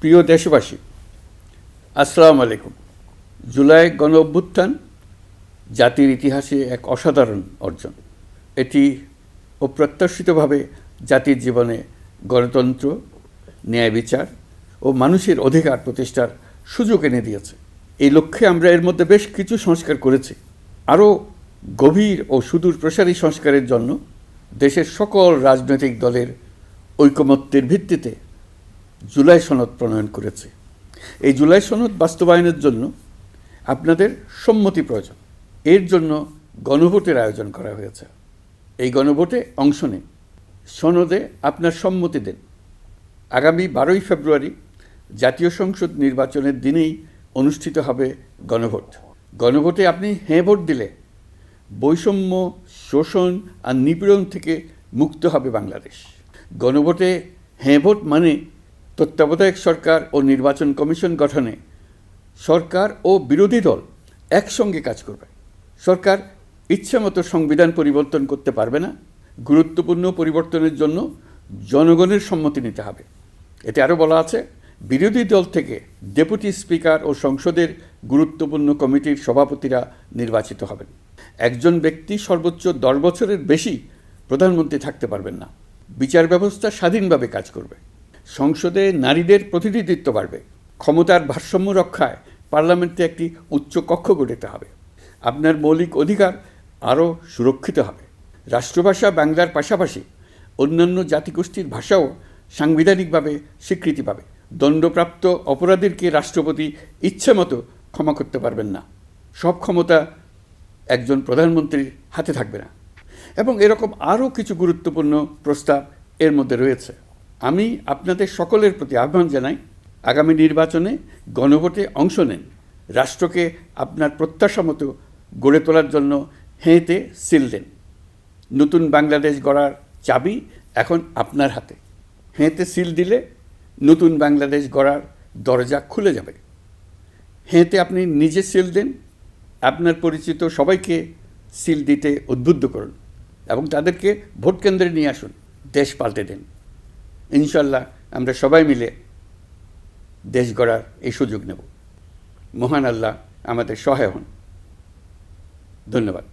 প্রিয় দেশবাসী, আসসালামু আলাইকুম। জুলাই গণ অভ্যুত্থান জাতির ইতিহাসে এক অসাধারণ অর্জন। এটি অপ্রত্যাশিতভাবে জাতির জীবনে গণতন্ত্র, ন্যায় বিচার ও মানুষের অধিকার প্রতিষ্ঠার সুযোগ এনে দিয়েছে। এই লক্ষ্যে আমরা এর মধ্যে বেশ কিছু সংস্কার করেছি। আরও গভীর ও সুদূর প্রসারী সংস্কারের জন্য দেশের সকল রাজনৈতিক দলের ঐকমত্যের ভিত্তিতে জুলাই সনদ প্রণয়ন করেছে। এই জুলাই সনদ বাস্তবায়নের জন্য আপনাদের সম্মতি প্রয়োজন। এর জন্য গণভোটের আয়োজন করা হয়েছে। এই গণভোটে অংশ নিন, সনদে আপনার সম্মতি দেন। আগামী 12ই ফেব্রুয়ারি জাতীয় সংসদ নির্বাচনের দিনেই অনুষ্ঠিত হবে গণভোট। গণভোটে আপনি হ্যাঁ ভোট দিলে বৈষম্য, শোষণ আর নিপীড়ন থেকে মুক্ত হবে বাংলাদেশ। গণভোটে হ্যাঁ ভোট মানে তত্ত্বাবধায়ক সরকার ও নির্বাচন কমিশন গঠনে সরকার ও বিরোধী দল একসঙ্গে কাজ করবে। সরকার ইচ্ছামতো সংবিধান পরিবর্তন করতে পারবে না। গুরুত্বপূর্ণ পরিবর্তনের জন্য জনগণের সম্মতি নিতে হবে। এতে আরও বলা আছে, বিরোধী দল থেকে ডেপুটি স্পিকার ও সংসদের গুরুত্বপূর্ণ কমিটির সভাপতিরা নির্বাচিত হবেন। একজন ব্যক্তি সর্বোচ্চ 10 বছরের বেশি প্রধানমন্ত্রী থাকতে পারবেন না। বিচার ব্যবস্থা স্বাধীনভাবে কাজ করবে। সংসদে নারীদের প্রতিনিধিত্ব বাড়বে। ক্ষমতার ভারসাম্য রক্ষায় পার্লামেন্টে একটি উচ্চ কক্ষ গঠিত হবে। আপনার মৌলিক অধিকার আরও সুরক্ষিত হবে। রাষ্ট্রভাষা বাংলার পাশাপাশি অন্যান্য জাতিগোষ্ঠীর ভাষাও সাংবিধানিকভাবে স্বীকৃতি পাবে। দণ্ডপ্রাপ্ত অপরাধীকে রাষ্ট্রপতি ইচ্ছামতো ক্ষমা করতে পারবেন না। সব ক্ষমতা একজন প্রধানমন্ত্রীর হাতে থাকবে না। এবং এরকম আরও কিছু গুরুত্বপূর্ণ প্রস্তাব এর মধ্যে রয়েছে। আমি আপনাদের সকলের প্রতি আহ্বান জানাই, আগামী নির্বাচনে গণভোটে অংশ নেন। রাষ্ট্রকে আপনার প্রত্যাশা মতো গড়ে তোলার জন্য হেঁতে সিল দেন। নতুন বাংলাদেশ গড়ার চাবি এখন আপনার হাতে। হেঁতে সিল দিলে নতুন বাংলাদেশ গড়ার দরজা খুলে যাবে। হেঁতে আপনি নিজে সিল দেন, আপনার পরিচিত সবাইকে সিল দিতে উদ্বুদ্ধ করুন এবং তাদেরকে ভোট কেন্দ্রে নিয়ে আসুন। দেশ পাল্টে দেন। ইনশাল্লাহ আমরা সবাই মিলে দেশ গড়ার এই সুযোগ নেব। মহান আল্লাহ আমাদের সহায় হন। ধন্যবাদ।